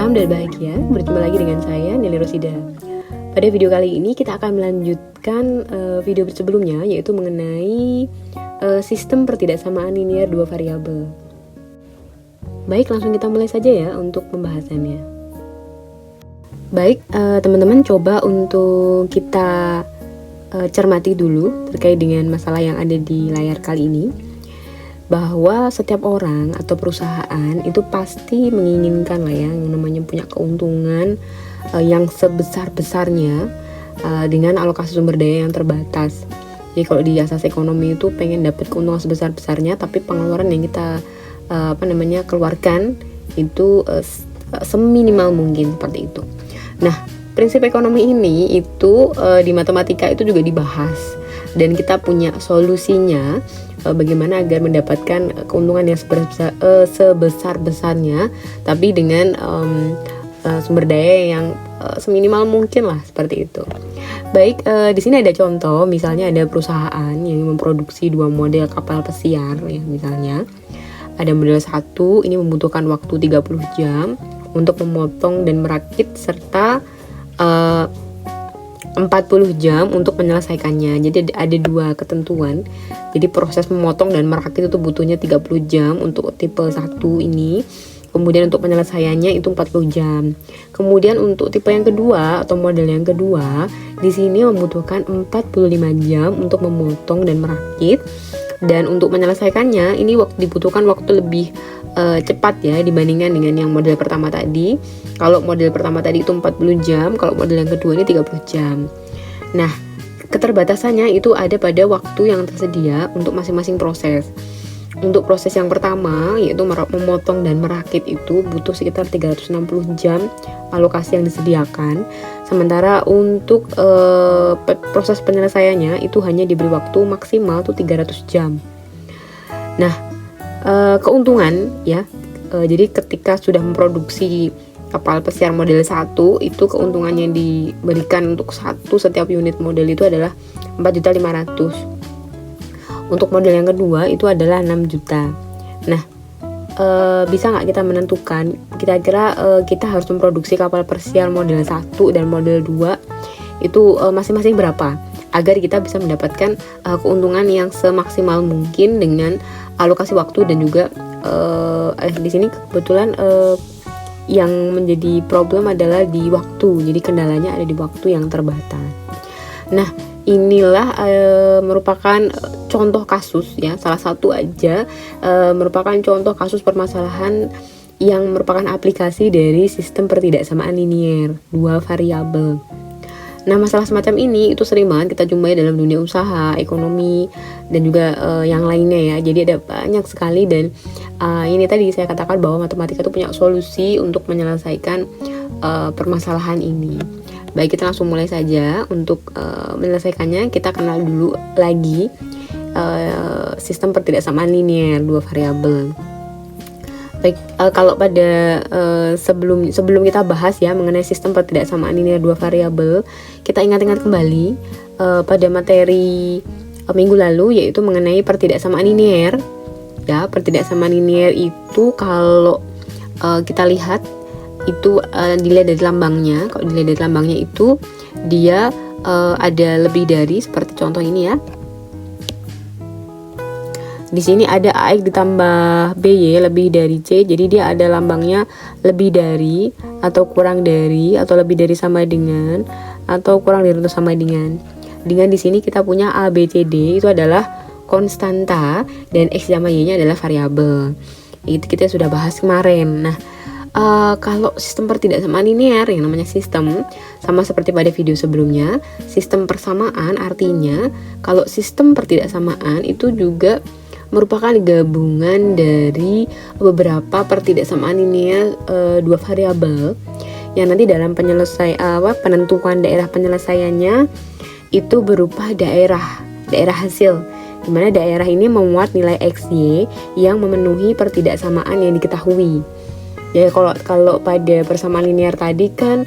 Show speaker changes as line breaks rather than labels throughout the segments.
Salam dan bahagia, berjumpa lagi dengan saya Nili Rosida. Pada video kali ini kita akan melanjutkan video sebelumnya, yaitu mengenai sistem pertidaksamaan linear dua variabel. Baik, langsung kita mulai saja ya untuk pembahasannya. Baik, teman-teman coba untuk kita cermati dulu terkait dengan masalah yang ada di layar kali ini, bahwa setiap orang atau perusahaan itu pasti menginginkan lah ya, yang namanya punya keuntungan yang sebesar-besarnya dengan alokasi sumber daya yang terbatas. Jadi kalau di asas ekonomi itu pengen dapat keuntungan sebesar-besarnya, tapi pengeluaran yang kita keluarkan itu seminimal mungkin, seperti itu. Nah, prinsip ekonomi ini itu di matematika itu juga dibahas, dan kita punya solusinya bagaimana agar mendapatkan keuntungan yang sebesar-besarnya, tapi dengan sumber daya yang seminimal mungkin lah, seperti itu. Baik, di sini ada contoh, misalnya ada perusahaan yang memproduksi dua model kapal pesiar ya, misalnya ada model 1, ini membutuhkan waktu 30 jam untuk memotong dan merakit, serta 40 jam untuk menyelesaikannya. Jadi ada dua ketentuan. Jadi proses memotong dan merakit itu butuhnya 30 jam untuk tipe 1 ini. Kemudian untuk penyelesaiannya itu 40 jam. Kemudian untuk tipe yang kedua atau model yang kedua, di sini membutuhkan 45 jam untuk memotong dan merakit. Dan untuk menyelesaikannya ini dibutuhkan waktu lebih cepat ya dibandingkan dengan yang model pertama tadi. Kalau model pertama tadi itu 40 jam, kalau model yang kedua ini 30 jam. Nah, keterbatasannya itu ada pada waktu yang tersedia untuk masing-masing proses. Untuk proses yang pertama, yaitu memotong dan merakit, itu butuh sekitar 360 jam alokasi yang disediakan. Sementara untuk proses penyelesaiannya itu hanya diberi waktu maksimal tuh 300 jam. Nah, keuntungan ya, jadi ketika sudah memproduksi kapal pesiar model 1, itu keuntungan yang diberikan untuk setiap unit model itu adalah 4.500.000. Untuk model yang kedua itu adalah 6 juta. Nah, bisa nggak kita menentukan kira-kira kita harus memproduksi kapal pesiar model 1 dan model 2 itu masing-masing berapa, agar kita bisa mendapatkan keuntungan yang semaksimal mungkin dengan alokasi waktu. Dan juga di sini kebetulan yang menjadi problem adalah di waktu. Jadi kendalanya ada di waktu yang terbatas. Nah, inilah merupakan contoh kasus ya, salah satu aja merupakan contoh kasus permasalahan yang merupakan aplikasi dari sistem pertidaksamaan linear dua variabel. Nah, masalah semacam ini itu sering banget kita jumpai dalam dunia usaha, ekonomi, dan juga yang lainnya ya. Jadi ada banyak sekali, dan ini tadi saya katakan bahwa matematika itu punya solusi untuk menyelesaikan permasalahan ini. Baik, kita langsung mulai saja untuk menyelesaikannya. Kita kenal dulu lagi sistem pertidaksamaan linear dua variabel. Baik, kalau pada sebelum kita bahas ya mengenai sistem pertidaksamaan linear dua variabel, kita ingat-ingat kembali pada materi minggu lalu, yaitu mengenai pertidaksamaan linear. Ya, pertidaksamaan linear itu kalau kita lihat itu dilihat dari lambangnya. Kalau dilihat dari lambangnya itu dia ada lebih dari, seperti contoh ini ya. Di sini ada AX ditambah BY lebih dari C, jadi dia ada lambangnya lebih dari, atau kurang dari, atau lebih dari sama dengan, atau kurang dari atau sama dengan. Dengan di sini kita punya A, B, C, D itu adalah konstanta, dan X sama Y-nya adalah variabel. Itu kita sudah bahas kemarin. Nah, kalau sistem pertidaksamaan linear yang namanya sistem, sama seperti pada video sebelumnya, sistem persamaan artinya kalau sistem pertidaksamaan itu juga merupakan gabungan dari beberapa pertidaksamaan linear dua variabel yang nanti dalam penentuan daerah penyelesaiannya itu berupa daerah hasil, di mana daerah ini memuat nilai XY yang memenuhi pertidaksamaan yang diketahui. Ya, kalau pada persamaan linear tadi kan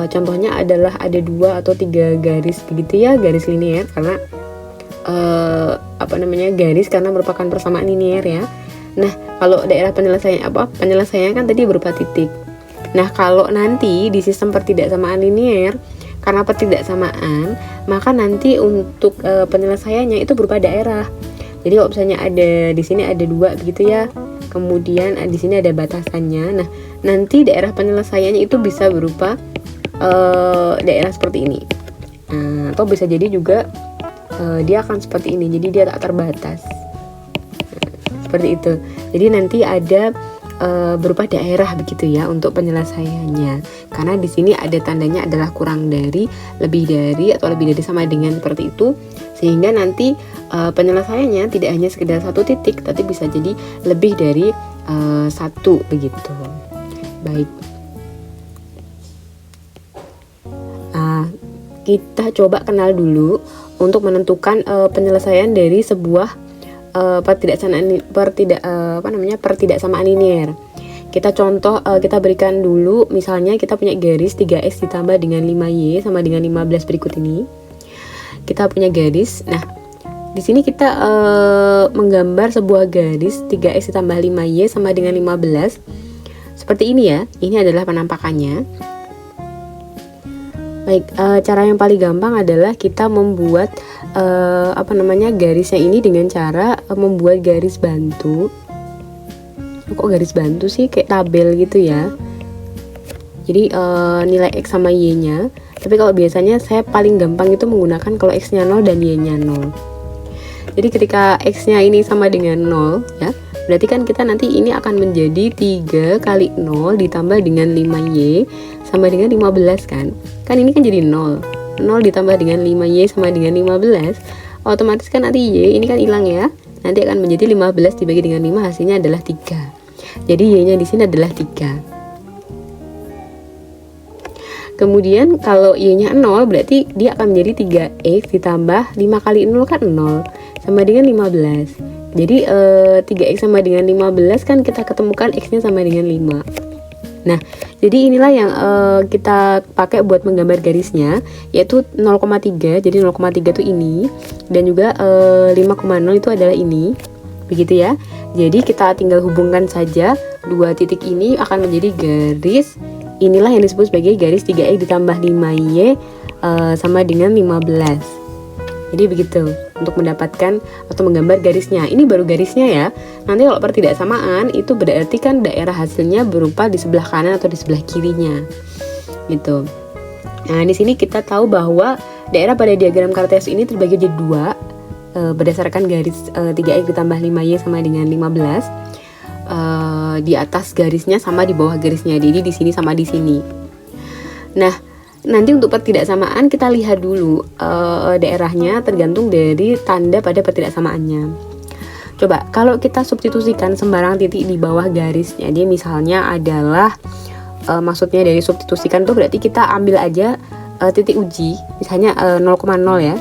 contohnya adalah ada 2 atau 3 garis begitu ya, garis linear, karena garis karena merupakan persamaan linear ya. Nah, kalau daerah penyelesaiannya kan tadi berupa titik. Nah, kalau nanti di sistem pertidaksamaan linear, karena pertidaksamaan, maka nanti untuk penyelesaiannya itu berupa daerah. Jadi kalau misalnya ada di sini ada 2 begitu ya. Kemudian di sini ada batasannya. Nah, nanti daerah penyelesaiannya itu bisa berupa daerah seperti ini. Atau bisa jadi juga dia akan seperti ini. Jadi dia tak terbatas. Seperti itu. Jadi nanti ada berupa daerah begitu ya untuk penyelesaiannya. Karena di sini ada tandanya adalah kurang dari, lebih dari, atau lebih dari sama dengan seperti itu. Sehingga nanti penyelesaiannya tidak hanya sekedar satu titik, tapi bisa jadi lebih dari satu begitu. Baik. Kita coba kenal dulu untuk menentukan penyelesaian dari sebuah pertidaksamaan linear. Kita contoh, kita berikan dulu misalnya kita punya garis 3x ditambah dengan 5y sama dengan 15 berikut ini. Kita punya garis. Nah, di sini kita menggambar sebuah garis 3x ditambah 5y sama dengan 15. Seperti ini ya. Ini adalah penampakannya. Baik, cara yang paling gampang adalah kita membuat garisnya ini dengan cara membuat garis bantu. Kok garis bantu sih, kayak tabel gitu ya. Jadi nilai x sama y nya. Tapi kalau biasanya saya paling gampang itu menggunakan kalau x nya 0 dan y nya 0. Jadi ketika x nya ini sama dengan 0 ya, berarti kan kita nanti ini akan menjadi 3 kali 0 ditambah dengan 5y sama dengan 15 kan. Kan ini kan jadi 0. 0 ditambah dengan 5y sama dengan 15. Otomatis kan nanti y ini kan hilang ya. Nanti akan menjadi 15 dibagi dengan 5, hasilnya adalah 3. Jadi y-nya di sini adalah 3. Kemudian kalau y-nya 0 berarti dia akan menjadi 3x ditambah 5 kali 0 kan 0 sama dengan 15. Jadi 3x sama dengan 15 kan kita ketemukan x-nya sama dengan 5. Nah, jadi inilah yang kita pakai buat menggambar garisnya, yaitu 0,3. Jadi 0,3 itu ini, dan juga 5,0 itu adalah ini. Begitu ya. Jadi kita tinggal hubungkan saja dua titik ini akan menjadi garis. Inilah yang disebut sebagai garis 3x ditambah 5y sama dengan 15. Jadi begitu untuk mendapatkan atau menggambar garisnya. Ini baru garisnya ya. Nanti kalau pertidaksamaan itu berarti kan daerah hasilnya berupa di sebelah kanan atau di sebelah kirinya. Gitu. Nah, di sini kita tahu bahwa daerah pada diagram Cartesius ini terbagi jadi 2 berdasarkan garis 3x ditambah 5y sama dengan 15. Di atas garisnya sama di bawah garisnya. Jadi di sini sama di sini. Nah, nanti untuk pertidaksamaan kita lihat dulu daerahnya tergantung dari tanda pada pertidaksamaannya. Coba kalau kita substitusikan sembarang titik di bawah garisnya, dia misalnya adalah maksudnya dari substitusikan itu berarti kita ambil aja titik uji, misalnya 0,0 ya.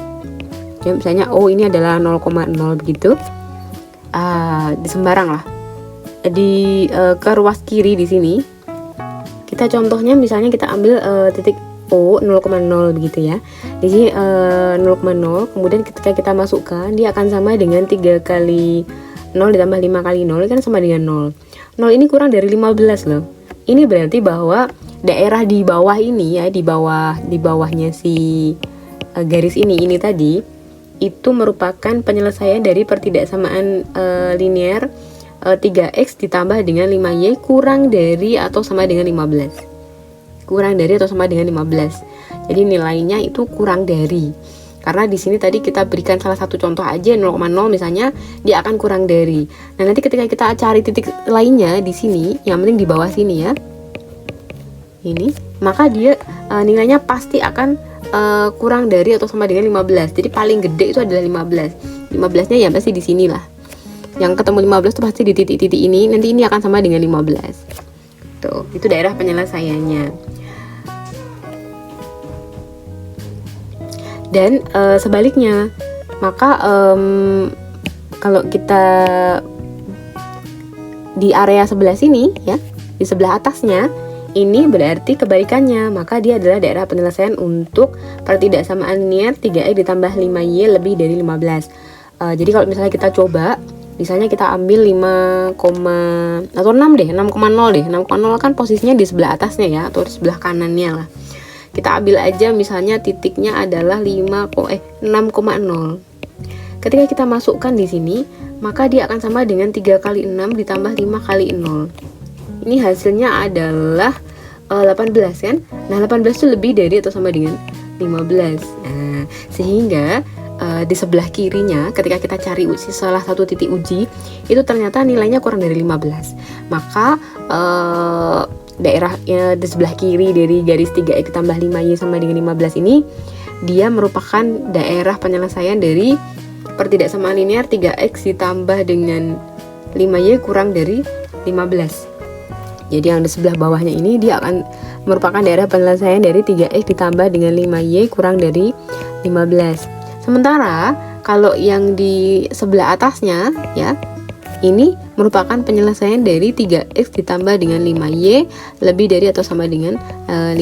Ya misalnya ini adalah 0,0 begitu. Di sembarang lah. Di ke ruas kiri di sini. Kita contohnya misalnya kita ambil titik O 0,0 begitu ya. Di sini 0,0, kemudian ketika kita masukkan dia akan sama dengan 3 kali 0 ditambah 5 kali 0 kan sama dengan 0. 0 ini kurang dari 15 loh. Ini berarti bahwa daerah di bawah ini ya, di bawahnya si garis ini tadi itu merupakan penyelesaian dari pertidaksamaan linear 3x ditambah dengan 5y kurang dari atau sama dengan 15. Kurang dari atau sama dengan 15. Jadi nilainya itu kurang dari. Karena di sini tadi kita berikan salah satu contoh aja 0,0 misalnya, dia akan kurang dari. Nah, nanti ketika kita cari titik lainnya di sini, yang penting di bawah sini ya. Ini, maka dia nilainya pasti akan kurang dari atau sama dengan 15. Jadi paling gede itu adalah 15. 15-nya ya pasti di sinilah. Yang ketemu 15 itu pasti di titik-titik ini, nanti ini akan sama dengan 15. Tuh, itu daerah penyelesaiannya. Dan sebaliknya, maka kalau kita di area sebelah sini ya, di sebelah atasnya ini berarti kebalikannya, maka dia adalah daerah penyelesaian untuk pertidaksamaan linear 3x ditambah 5y lebih dari 15. Jadi kalau misalnya kita coba Misalnya kita ambil 5, atau 6 deh, 6,0 deh. 6,0 kan posisinya di sebelah atasnya ya, atau di sebelah kanannya lah. Kita ambil aja misalnya titiknya adalah 6,0. Ketika kita masukkan di sini, maka dia akan sama dengan 3 kali 6 ditambah 5 kali 0. Ini hasilnya adalah 18 kan? Nah, 18 itu lebih dari atau sama dengan 15. Nah, sehingga di sebelah kirinya ketika kita cari salah satu titik uji itu ternyata nilainya kurang dari 15. Maka daerah di sebelah kiri dari garis 3x ditambah 5y sama dengan 15 ini dia merupakan daerah penyelesaian dari pertidaksamaan linear 3x ditambah dengan 5y kurang dari 15. Jadi yang di sebelah bawahnya ini dia akan merupakan daerah penyelesaian dari 3x ditambah dengan 5y kurang dari 15. Sementara kalau yang di sebelah atasnya ya, ini merupakan penyelesaian dari 3x ditambah dengan 5y lebih dari atau sama dengan 15.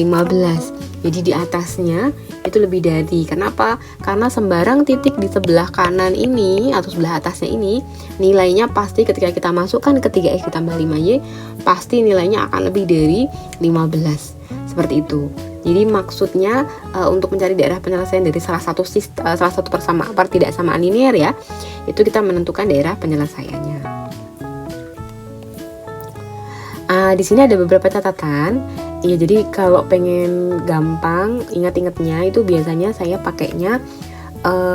Jadi di atasnya itu lebih dari. Kenapa? Karena sembarang titik di sebelah kanan ini atau sebelah atasnya ini nilainya pasti ketika kita masukkan ke 3x ditambah 5y pasti nilainya akan lebih dari 15. Seperti itu. Jadi maksudnya untuk mencari daerah penyelesaian dari salah satu pertidaksamaan linear ya, itu kita menentukan daerah penyelesaiannya. Di sini ada beberapa catatan. Ya, jadi kalau pengen gampang ingat-ingatnya itu biasanya saya pakainya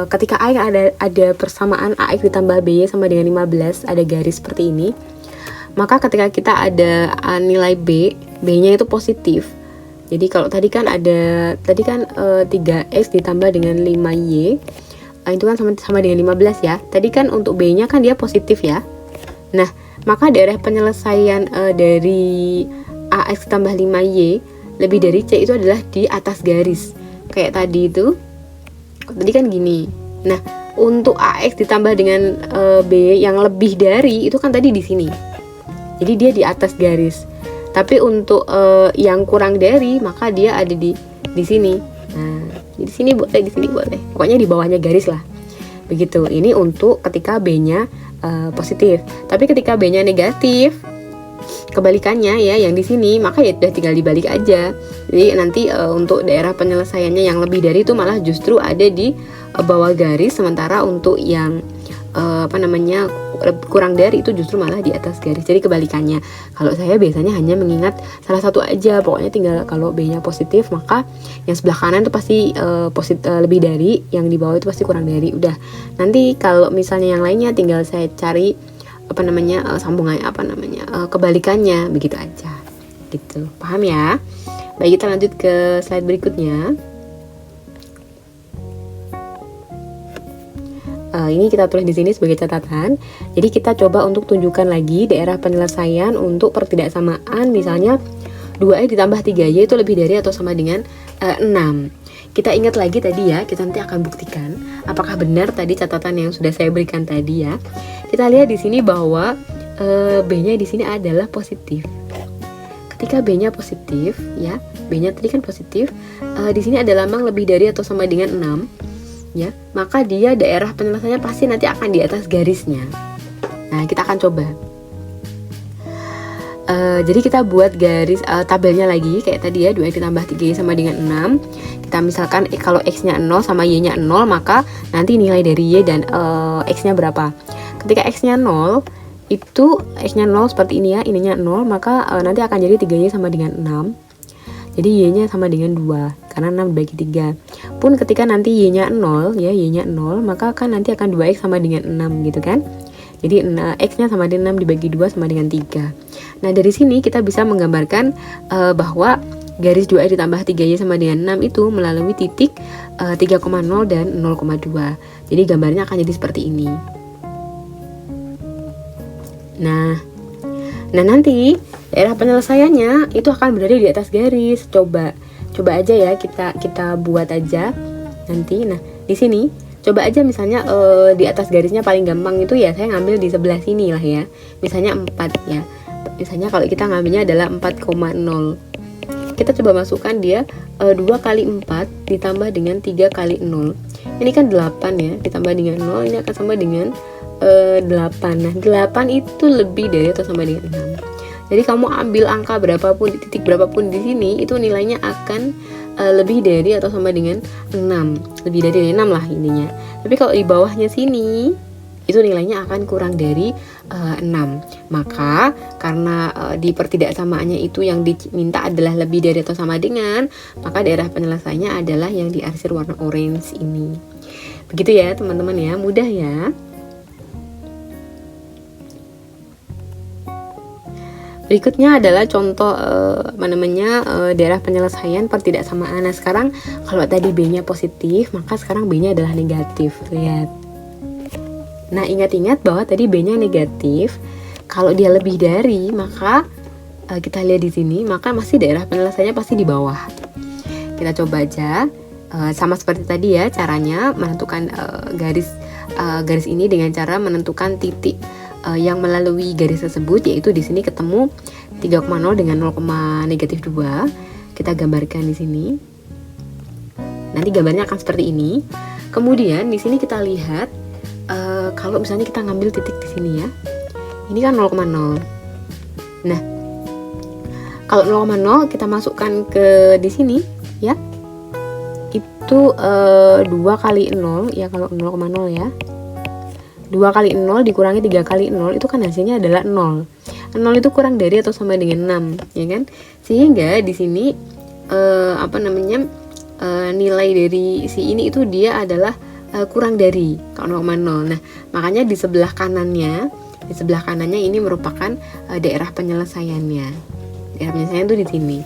ketika A ada persamaan AX ditambah BY sama dengan 15, ada garis seperti ini. Maka ketika kita ada nilai B-nya itu positif. Jadi kalau tadi kan 3x ditambah dengan 5y itu kan sama dengan 15 ya. Tadi kan untuk B-nya kan dia positif ya. Nah, maka daerah penyelesaian dari AX tambah 5y lebih dari C itu adalah di atas garis. Kayak tadi itu. Tadi kan gini. Nah, untuk AX ditambah dengan B yang lebih dari itu kan tadi di sini. Jadi dia di atas garis. Tapi untuk yang kurang dari maka dia ada di sini. Nah, di sini boleh, di sini boleh. Pokoknya di bawahnya garis lah. Begitu. Ini untuk ketika B-nya positif. Tapi ketika B-nya negatif, kebalikannya ya, yang di sini, maka ya udah tinggal dibalik aja. Jadi nanti untuk daerah penyelesaiannya yang lebih dari itu malah justru ada di bawah garis, sementara untuk yang kurang dari itu justru malah di atas garis. Jadi kebalikannya. Kalau saya biasanya hanya mengingat salah satu aja, pokoknya tinggal kalau B-nya positif maka yang sebelah kanan itu pasti lebih dari, yang di bawah itu pasti kurang dari. Udah. Nanti kalau misalnya yang lainnya tinggal saya cari sambungan kebalikannya, begitu aja. Gitu. Paham ya? Baik, kita lanjut ke slide berikutnya. Ini kita tulis di sini sebagai catatan. Jadi kita coba untuk tunjukkan lagi daerah penyelesaian untuk pertidaksamaan, misalnya 2x ditambah 3y itu lebih dari atau sama dengan 6. Kita ingat lagi tadi ya, kita nanti akan buktikan apakah benar tadi catatan yang sudah saya berikan tadi ya. Kita lihat di sini bahwa B-nya di sini adalah positif. Ketika B-nya positif ya, B-nya tadi kan positif, di sini ada lambang lebih dari atau sama dengan 6. Ya, maka dia daerah penyelesaiannya pasti nanti akan di atas garisnya. Nah, kita akan coba. Jadi kita buat garis tabelnya lagi kayak tadi ya, 2x ditambah 3y sama dengan 6. Kita misalkan kalau x-nya 0 sama y-nya 0, maka nanti nilai dari y dan x-nya berapa. Ketika x-nya 0, itu x-nya 0 seperti ini ya, ininya 0, maka nanti akan jadi 3y sama dengan 6. Jadi y-nya sama dengan 2 karena 6 dibagi 3. Pun ketika nanti y-nya 0 ya, y-nya 0, maka kan nanti akan 2x sama dengan 6 gitu kan. Jadi x-nya sama dengan 6 dibagi 2 sama dengan 3. Nah, dari sini kita bisa menggambarkan bahwa garis 2x ditambah 3y sama dengan 6 itu melalui titik 3,0 dan 0,2. Jadi gambarnya akan jadi seperti ini. Nah nanti daerah penyelesaiannya itu akan berada di atas garis. Coba aja ya, kita buat aja nanti. Nah, di sini coba aja misalnya di atas garisnya paling gampang itu ya saya ngambil di sebelah sini lah ya. Misalnya 4 ya. Misalnya kalau kita ngambilnya adalah 4,0. Kita coba masukkan dia 2 kali 4 ditambah dengan 3 kali 0. Ini kan 8 ya, ditambah dengan 0 ini akan sama dengan 8. Nah 8 itu lebih dari atau sama dengan 6. Jadi kamu ambil angka berapapun, titik berapapun di sini, itu nilainya akan lebih dari atau sama dengan 6. Lebih dari 6 lah ininya. Tapi kalau di bawahnya sini, itu nilainya akan kurang dari 6. Maka karena di pertidaksamaannya itu yang diminta adalah lebih dari atau sama dengan, maka daerah penyelesaiannya adalah yang diarsir warna orange ini. Begitu ya teman-teman ya, mudah ya. Berikutnya adalah contoh daerah penyelesaian pertidaksamaan. Nah sekarang kalau tadi B-nya positif, maka sekarang B-nya adalah negatif. Lihat. Nah ingat-ingat bahwa tadi B-nya negatif. Kalau dia lebih dari, maka kita lihat di sini, maka masih daerah penyelesaiannya pasti di bawah. Kita coba aja. Sama seperti tadi ya, caranya menentukan garis ini dengan cara menentukan titik yang melalui garis tersebut, yaitu di sini ketemu 3,0 dengan 0, negatif 2. Kita gambarkan di sini. Nanti gambarnya akan seperti ini. Kemudian di sini kita lihat kalau misalnya kita ngambil titik di sini ya. Ini kan 0,0. Nah, kalau 0,0 kita masukkan ke di sini ya. Itu 2 kali 0 ya, kalau 0,0 ya. 2 kali 0 dikurangi 3 kali 0 itu kan hasilnya adalah 0. 0 itu kurang dari atau sama dengan 6, ya kan? Sehingga di sini nilai dari si ini itu dia adalah kurang dari kalau 0,0. Nah, makanya di sebelah kanannya ini merupakan daerah penyelesaiannya. Daerah penyelesaian itu di sini.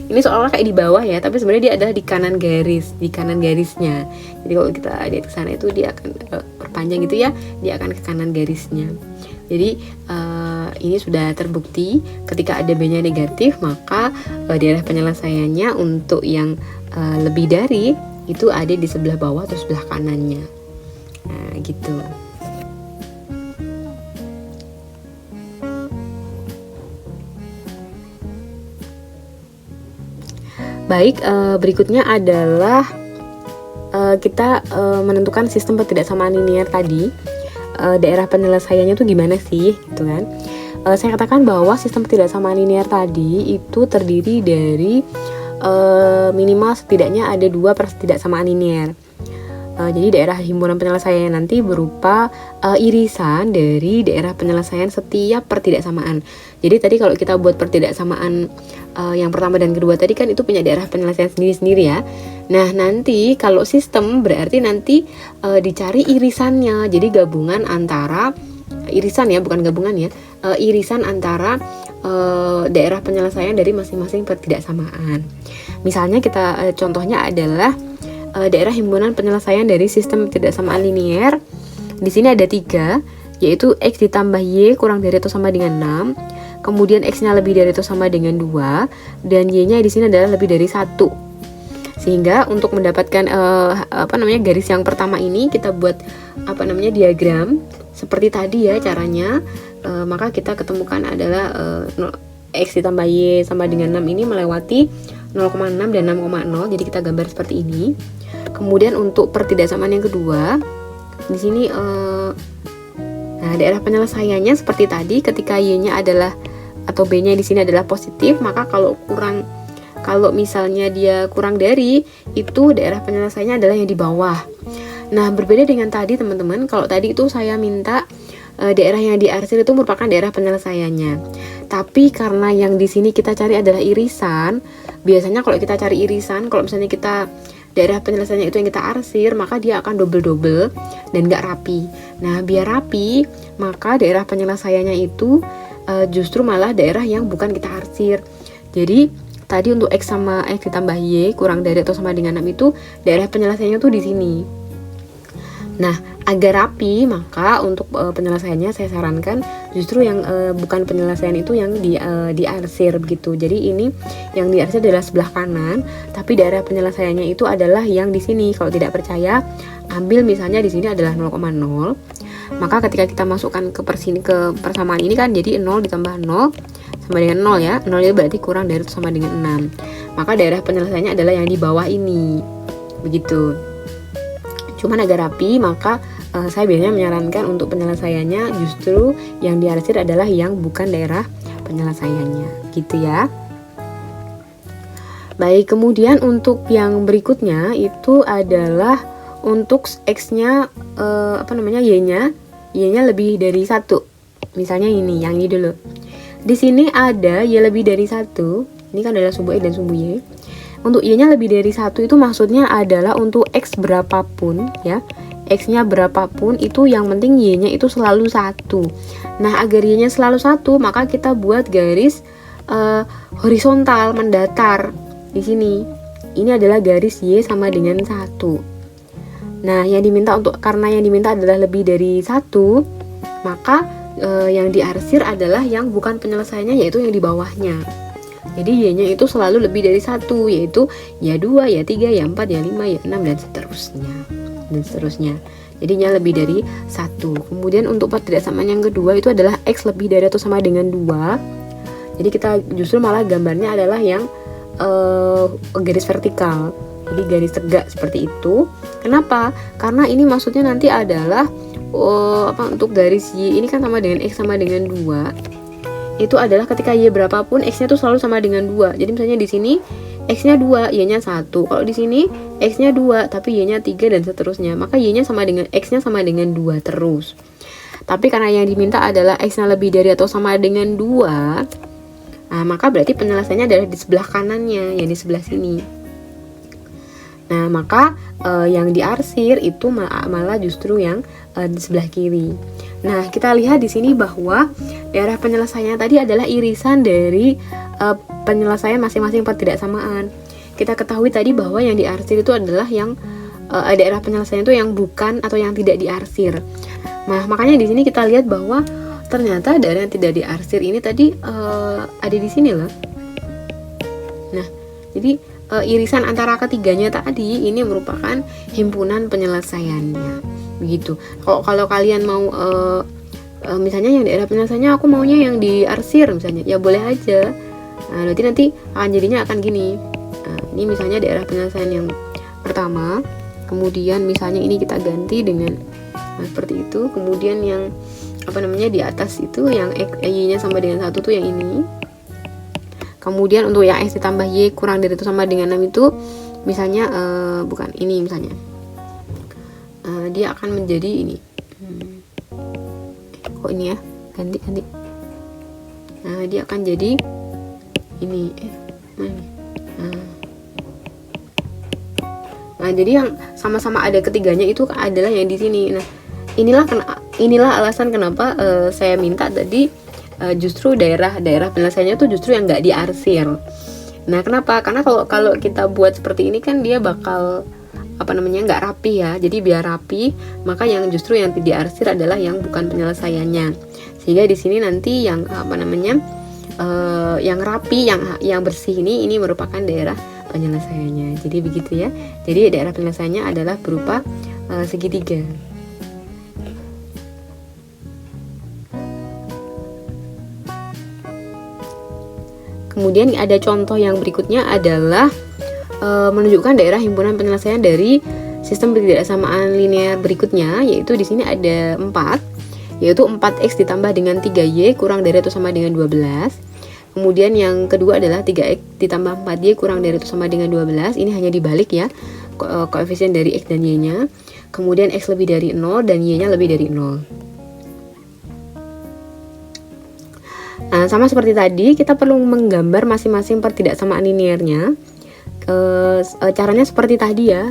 Ini seolah kayak di bawah ya, tapi sebenarnya dia adalah di kanan garisnya. Jadi kalau kita lihat ke sana itu dia akan perpanjang gitu ya, dia akan ke kanan garisnya. Jadi ini sudah terbukti ketika ada B-nya negatif, maka daerah penyelesaiannya untuk yang lebih dari itu ada di sebelah bawah atau sebelah kanannya. Nah, gitu. Baik, berikutnya adalah kita menentukan sistem pertidaksamaan linear tadi. Daerah penyelesaiannya tuh gimana sih, gitu kan? Saya katakan bahwa sistem pertidaksamaan linear tadi itu terdiri dari minimal setidaknya ada 2 pertidaksamaan linear. Jadi daerah himpunan penyelesaian nanti berupa irisan dari daerah penyelesaian setiap pertidaksamaan. Jadi tadi kalau kita buat pertidaksamaan yang pertama dan kedua tadi kan itu punya daerah penyelesaian sendiri-sendiri ya. Nah nanti kalau sistem berarti nanti dicari irisannya. Jadi gabungan antara irisan ya, bukan gabungan ya, irisan antara daerah penyelesaian dari masing-masing pertidaksamaan. Misalnya kita contohnya adalah daerah himpunan penyelesaian dari sistem pertidaksamaan linear. Di sini ada 3, yaitu X ditambah Y kurang dari atau sama dengan 6. Kemudian X-nya lebih dari atau sama dengan 2, dan Y-nya di sini adalah lebih dari 1. Sehingga untuk mendapatkan garis yang pertama ini kita buat diagram seperti tadi ya caranya. Maka kita ketemukan adalah X ditambah Y sama dengan 6 ini melewati 0,6 dan 6,0. Jadi kita gambar seperti ini. Kemudian untuk pertidaksamaan yang kedua, di sini daerah penyelesaiannya seperti tadi, ketika Y-nya adalah atau B-nya di sini adalah positif, maka kalau misalnya dia kurang dari, itu daerah penyelesaiannya adalah yang di bawah. Nah, berbeda dengan tadi teman-teman, kalau tadi itu saya minta daerah yang diarsir itu merupakan daerah penyelesaiannya. Tapi karena yang di sini kita cari adalah irisan, biasanya kalau kita cari irisan, kalau misalnya kita daerah penyelesaiannya itu yang kita arsir, maka dia akan double-double dan gak rapi. Nah, biar rapi, maka daerah penyelesaiannya itu justru malah daerah yang bukan kita arsir. Jadi tadi untuk X sama X ditambah Y kurang dari atau sama dengan 6 itu daerah penyelesaiannya tuh di sini. Nah, agar rapi, maka untuk penyelesaiannya saya sarankan justru yang bukan penyelesaian itu yang diarsir begitu. Jadi ini yang diarsir adalah sebelah kanan, tapi daerah penyelesaiannya itu adalah yang di sini. Kalau tidak percaya, ambil misalnya di sini adalah 0,0. Maka ketika kita masukkan ke persamaan ini kan jadi 0 ditambah 0 sama dengan 0 ya. 0 itu berarti kurang dari atau sama dengan 6. Maka daerah penyelesaiannya adalah yang di bawah ini. Begitu. Cuman agak rapi, maka saya biasanya menyarankan untuk penyelesaiannya justru yang diarsir adalah yang bukan daerah penyelesaiannya, gitu ya. Baik, kemudian untuk yang berikutnya itu adalah untuk X-nya Y-nya lebih dari 1. Misalnya yang ini dulu. Di sini ada Y lebih dari 1. Ini kan adalah sumbu X dan sumbu Y. Untuk Y-nya lebih dari 1 itu maksudnya adalah untuk X berapapun ya. X-nya berapapun itu yang penting Y-nya itu selalu 1. Nah, agar Y-nya selalu 1, maka kita buat garis horizontal mendatar di sini. Ini adalah garis Y sama dengan 1. Nah, karena yang diminta adalah lebih dari 1, maka yang diarsir adalah yang bukan penyelesaiannya, yaitu yang di bawahnya. Jadi Y-nya itu selalu lebih dari 1, yaitu Y2, Y3, Y4, Y5, Y6 dan seterusnya. Jadinya lebih dari 1. Kemudian untuk pertidaksamaan yang kedua itu adalah X lebih dari atau sama dengan 2. Jadi kita justru malah gambarnya adalah yang garis vertikal. Jadi garis tegak seperti itu. Kenapa? Karena ini maksudnya nanti adalah untuk garis Y ini kan sama dengan X sama dengan 2. Itu adalah ketika Y berapapun X-nya tuh selalu sama dengan 2. Jadi misalnya di sini X-nya 2, Y-nya 1. Kalau di sini X-nya 2 tapi Y-nya 3 dan seterusnya. Maka Y-nya sama dengan X-nya sama dengan 2 terus. Tapi karena yang diminta adalah X-nya lebih dari atau sama dengan 2, nah, maka berarti penyelesaiannya adalah di sebelah kanannya, yang di sebelah sini. Nah, maka yang diarsir itu malah justru yang di sebelah kiri. Nah, kita lihat di sini bahwa daerah penyelesaiannya tadi adalah irisan dari penyelesaian masing-masing pertidaksamaan. Kita ketahui tadi bahwa yang diarsir itu adalah yang daerah penyelesaian itu yang bukan atau yang tidak diarsir. Nah, makanya di sini kita lihat bahwa ternyata daerah yang tidak diarsir ini tadi ada di sini loh. Nah, jadi irisan antara ketiganya tadi ini merupakan himpunan penyelesaiannya, begitu. Kalau kalian mau misalnya yang daerah penyelesaiannya aku maunya yang diarsir misalnya, ya boleh aja. Nah, nanti jadinya akan gini. Nah, ini misalnya daerah penyelesaian yang pertama, kemudian misalnya ini kita ganti dengan seperti itu. Kemudian yang di atas itu yang Y-nya sama dengan 1 tuh yang ini. Kemudian untuk yang X ditambah Y kurang dari itu sama dengan 6 itu misalnya bukan ini misalnya. Dia akan menjadi ini. Kok ini ya? Ganti. Nah, dia akan jadi ini. Nah, jadi yang sama-sama ada ketiganya itu adalah yang di sini. Nah, inilah alasan kenapa saya minta tadi justru daerah penyelesaiannya tuh justru yang nggak diarsir. Nah, kenapa? Karena kalau kita buat seperti ini kan dia bakal nggak rapi ya. Jadi biar rapi, maka yang justru yang diarsir adalah yang bukan penyelesaiannya. Sehingga di sini nanti yang yang rapi, yang bersih ini merupakan daerah penyelesaiannya. Jadi begitu ya. Jadi daerah penyelesaiannya adalah berupa segitiga. Kemudian ada contoh yang berikutnya adalah menunjukkan daerah himpunan penyelesaian dari sistem pertidaksamaan linear berikutnya, yaitu di sini ada 4, yaitu 4x ditambah dengan 3y kurang dari atau sama dengan 12. Kemudian yang kedua adalah 3x ditambah 4y kurang dari atau sama dengan 12. Ini hanya dibalik ya, koefisien dari x dan y-nya. Kemudian x lebih dari 0 dan y-nya lebih dari 0. Nah, sama seperti tadi, kita perlu menggambar masing-masing pertidaksamaan linearnya. Caranya seperti tadi ya.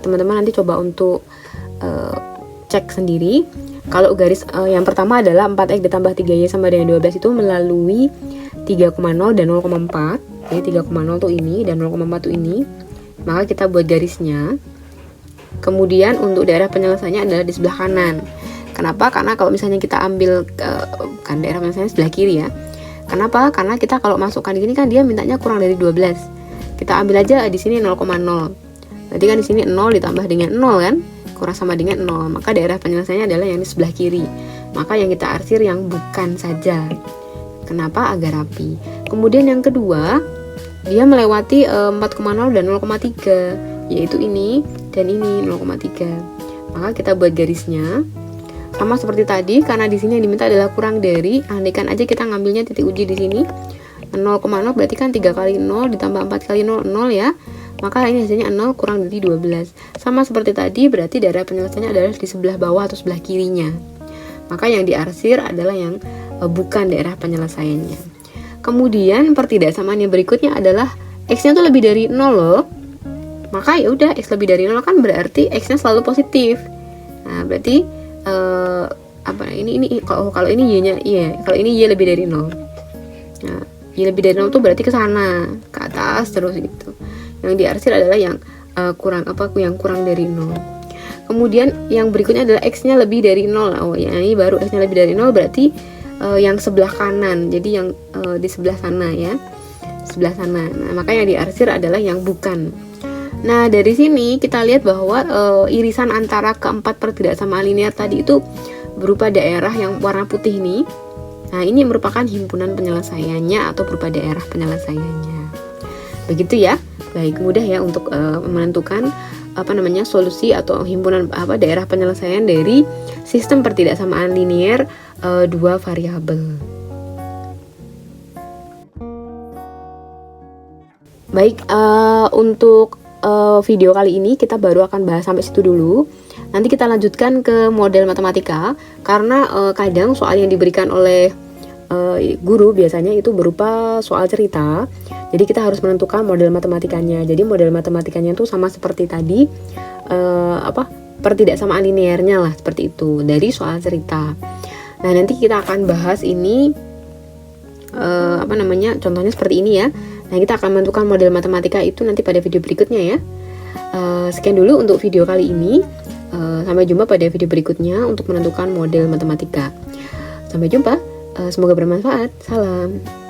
Teman-teman nanti coba untuk cek sendiri. Kalau garis yang pertama adalah 4x ditambah 3y sama dengan 12 itu melalui 3,0 dan 0,4. Jadi 3,0 tuh ini dan 0,4 tuh ini. Maka kita buat garisnya. Kemudian untuk daerah penyelesaiannya adalah di sebelah kanan. Kenapa? Karena kalau misalnya kita ambil kan daerah penyelesaiannya sebelah kiri ya. Kenapa? Karena kita kalau masukkan gini kan dia mintanya kurang dari 12. Kita ambil aja di sini 0,0. Berarti kan di sini 0 ditambah dengan 0 kan? Kurang sama dengan 0. Maka daerah penyelesaiannya adalah yang di sebelah kiri. Maka yang kita arsir yang bukan saja. Kenapa? Agar rapi. Kemudian yang kedua, dia melewati 4,0 dan 0,3, yaitu ini dan ini 0,3. Maka kita buat garisnya sama seperti tadi, karena di sini yang diminta adalah kurang dari. Andaikan aja kita ngambilnya titik uji di sini 0,0, berarti kan 3 kali 0 ditambah 4 kali 0, 0 ya. Maka ini hasilnya 0 kurang dari 12. Sama seperti tadi, berarti daerah penyelesaiannya adalah di sebelah bawah atau sebelah kirinya. Maka yang diarsir adalah yang bukan daerah penyelesaiannya. Kemudian pertidaksamaan yang berikutnya adalah x-nya tuh lebih dari 0 loh. Maka ya udah, x lebih dari 0 kan berarti x-nya selalu positif. Nah, berarti ini kalau ini y-nya iya, kalau ini y lebih dari 0. Nah, y lebih dari 0 tuh berarti ke sana, ke atas terus gitu. Yang diarsir adalah yang kurang dari 0. Kemudian yang berikutnya adalah x-nya lebih dari 0. Oh, ya ini baru x-nya lebih dari 0 berarti yang sebelah kanan. Jadi yang di sebelah sana ya. Sebelah sana. Nah, maka yang diarsir adalah yang bukan. Nah, dari sini kita lihat bahwa irisan antara keempat pertidaksamaan linear tadi itu berupa daerah yang warna putih ini. Nah, ini merupakan himpunan penyelesaiannya atau berupa daerah penyelesaiannya. Begitu ya. Baik, mudah ya untuk menentukan solusi atau himpunan daerah penyelesaian dari sistem pertidaksamaan linear dua variabel. Baik, untuk video kali ini kita baru akan bahas sampai situ dulu. Nanti kita lanjutkan ke model matematika, karena kadang soal yang diberikan oleh guru biasanya itu berupa soal cerita. Jadi kita harus menentukan model matematikanya. Jadi model matematikanya itu sama seperti tadi, pertidaksamaan linearnya lah, seperti itu dari soal cerita. Nah, nanti kita akan bahas ini contohnya seperti ini ya. Nah, kita akan menentukan model matematika itu nanti pada video berikutnya ya. Sekian dulu untuk video kali ini. Sampai jumpa pada video berikutnya untuk menentukan model matematika. Sampai jumpa. Semoga bermanfaat. Salam.